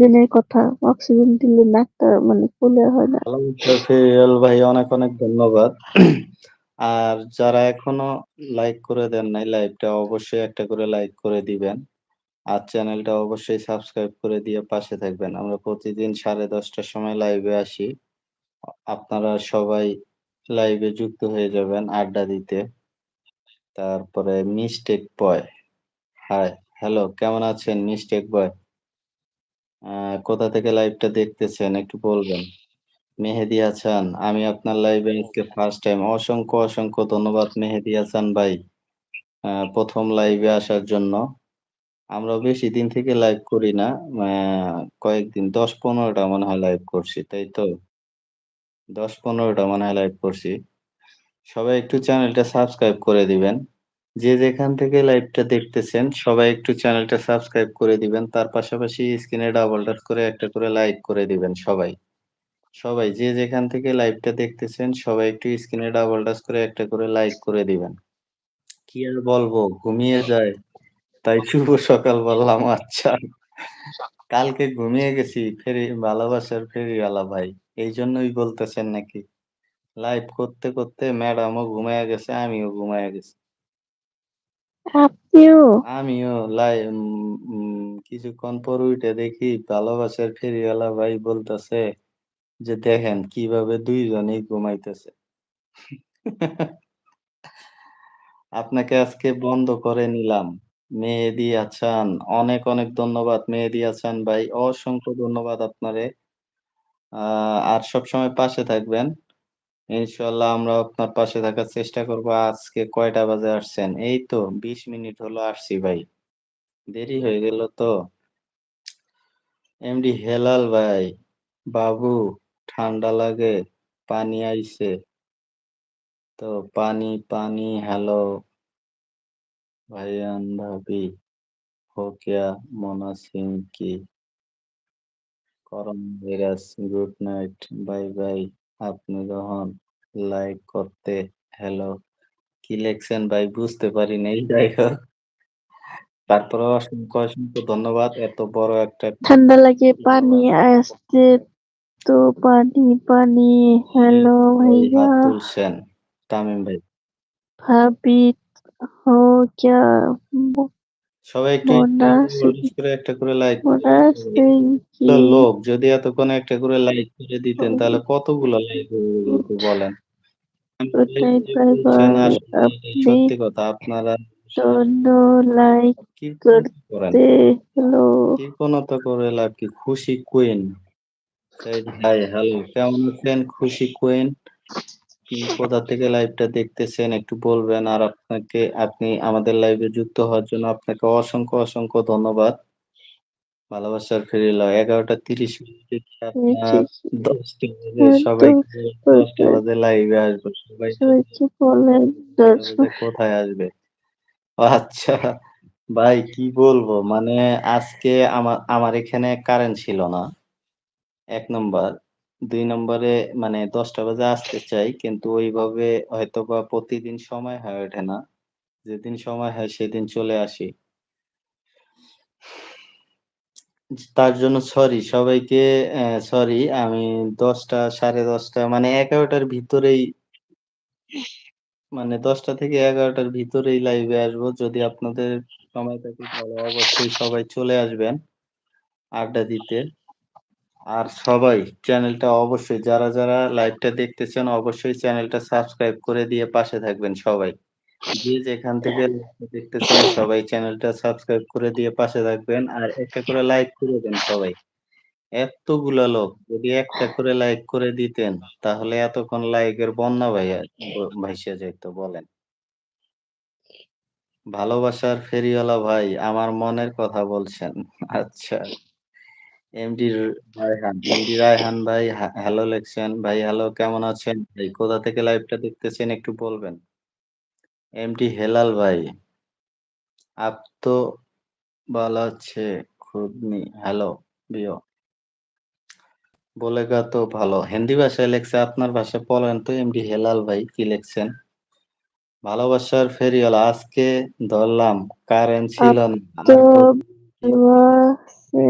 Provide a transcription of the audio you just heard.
অক্সিজেনের কথা। অক্সিজেন দিলে নাকটা মানে ফুলে হয় না। ভালো ফেরিয়াল ভাই অনেক, অনেক ধন্যবাদ। আর যারা এখনো লাইক করে দেন নাই লাইভটা অবশ্যই একটা করে লাইক করে দিবেন। আর চ্যানেলটা অবশ্যই সাবস্ক্রাইব করে দিয়ে পাশে থাকবেন। আমরা প্রতিদিন 10:30 টার সময় লাইভে আসি। আপনারা সবাই লাইভে যুক্ত হয়ে যাবেন আড্ডা দিতে। তারপরে মিস্টেক বয়। হাই, হ্যালো কেমন আছেন মিস্টেক বয়? আ কোথা থেকে লাইভটা দেখতেছেন একটু বলবেন? মেহেদী হাসান, আমি আপনার লাইভে আজকে ফার্স্ট টাইম। অসংখ্য, অসংখ্য ধন্যবাদ মেহেদী হাসান ভাই। ১ম লাইভে আসার জন্য। আমরাও বেশি দিন থেকে লাইভ করি না। আ কয়েকদিন ১০-১৫ টা মনে হয় লাইভ করছি, তাই তো? ১০-১৫ টা মনে হয় লাইভ করছি। সবাই একটু চ্যানেলটা সাবস্ক্রাইব করে দিবেন। যে যেখান থেকে লাইভটা দেখতেছেন সবাই একটু চ্যানেলটা সাবস্ক্রাইব করে দিবেন। তার পাশাপাশি স্ক্রিনে ডাবল টাচ করে একটা করে লাইক করে দিবেন সবাই। সবাই যে যেখান থেকে লাইভটা দেখতেছেন সবাই একটু স্ক্রিনে ডাবল টাচ করে একটা করে লাইক করে দিবেন। কি আর বলবো ঘুমিয়ে যায়। তাই শুভ সকাল বললাম আচ্ছা। কালকে ঘুমিয়ে গেছি ভালোবাসার ফেরিওয়ালা ভাই। এইজন্যই বলতেছেন নাকি? লাইভ করতে, করতে ম্যাডামও ঘুমায়া গেছে, আমিও ঘুমায়া গেছি। আপনিও? আমিও কিছুক্ষণ পর উইঠা দেখি ভালোবাসার ফেরিওয়ালা ভাই বলতেছে যে, "দেখেন কিভাবে ২ জনেই ঘুমাইতেছে।" আপনাকে আজকে বন্ধ করে নিলাম। মেহেদী হাসান, অনেক, অনেক ধন্যবাদ মেহেদী হাসান ভাই। অসংখ্য ধন্যবাদ আপনারে। আ আর সবসময় পাশে থাকবেন। ইনশাআল্লাহ আমরাও আপনার পাশে থাকার চেষ্টা করব। আজকে কয়টা বাজে আসছেন? এই তো ২০ মিনিট হলো আসছি ভাই। দেরি হয়ে গেল তো। এমডি হেলাল ভাই, বাবু ঠান্ডা লাগে, পানি আইছে। তো পানি হ্যালো ভাইয়ান ভাবি हो क्या मोना सिंह की corona virus good night bye bye আপনি যখন লাইক করতে হ্যালো কি লেখছেন ভাই বুঝতে পারি নাই যাই হোক তারপরেও অসংখ্য অসংখ্য ধন্যবাদ এত বড় একটা ঠান্ডা লাগে পানি আসছে তো পানি, পানি। হ্যালো ভাই ভাইয়া। হাত তুলছেন তামিম ভাই ভাবি হো ক্যা মো সবাই একটু মোনা সিং করে একটা করে লাইক মোনা সিং কি লোক যদি এতক্ষণে একটা করে লাইক করে দিতেন তাহলে কতগুলো লাইক হয়ে যেত বলেন গুড নাইট, বাই বলছেন বাই। আসলে আপনি সত্যি কথা আপনারা दोनों लाइक কীর্তন করেন। करते হ্যালো। কৃপণতা করে লাভ কি? খুশি কুইন। সাইদ হাই, হ্যালো কেমন আছেন খুশি কুইন? কোথা থেকে লাইভটা দেখতেছেন একটু বলবেন। আর আপনি আমাদের লাইভে যুক্ত হওয়ার জন্য আপনাকে অসংখ্য, অসংখ্য ধন্যবাদ। ভালোবাসার ফেরিওয়ালা ১১:৩০ মিনিটে আপনার ১০টা বাজে তো সবাইকে ১০টা বাজে লাইভে আসবো। সবাই সবাইকে বলেন ১০টা বাজে কোথায় আসবে? ও আচ্ছা ভাই কি বলবো? মানে আজকে আমার এখানে কারেন্ট ছিল না। ১ নাম্বার। ২ নম্বরে মানে ১০টা বাজে আসতে চাই। কিন্তু ওইভাবে হয়তোবা প্রতিদিন সময় হয়ে ওঠে না। যেদিন সময় হয় সেদিন চলে আসি। তার জন্য সরি সবাইকে সরি আমি ১০টা ১০:৩০ মানে ১১টার ভিতরেই মানে ১০টা থেকে ১১টার ভিতরেই লাইভে আসবো। যদি আপনাদের সময় থাকে তাহলে অবশ্যই সবাই চলে আসবেন আড্ডা দিতে। আর সবাই চ্যানেলটা অবশ্যই যারা, যারা লাইভটা দেখতেছেন অবশ্যই চ্যানেলটা সাবস্ক্রাইব করে দিয়ে পাশে থাকবেন সবাই। যে যেখান থেকে লাইভটা দেখতেছেন সবাই চ্যানেলটা সাবস্ক্রাইব করে দিয়ে পাশে থাকবেন। আর একটা করে লাইক করে দেন সবাই। এতগুলা লোক যদি একটা করে লাইক করে দিতেন তাহলে এতক্ষণ লাইকের বন্যা ভাইসা যাইত বলেন। ভালোবাসার ফেরিওয়ালা ভাই আমার মনের কথা বলছেন। আচ্ছা। এমডি রায়হান ভাই হ্যালো লেখছেন। ভাই হ্যালো কেমন আছেন? ভাই কোথা থেকে লাইভটা দেখতেছেন একটু বলবেন? এমডি হেলাল ভাই আপ তো ভালো আছে খুদ নি হ্যালো প্রিয় বলেগা তো ভালো। হিন্দি ভাষায় লেখছে আপনার ভাষায় বলেন তো এমডি হেলাল ভাই কি লিখছেন? ভালোবাসার ফেরিওয়ালা আজকে ধরলাম কারেন্ট ছিল अब না। तो আর विवाह से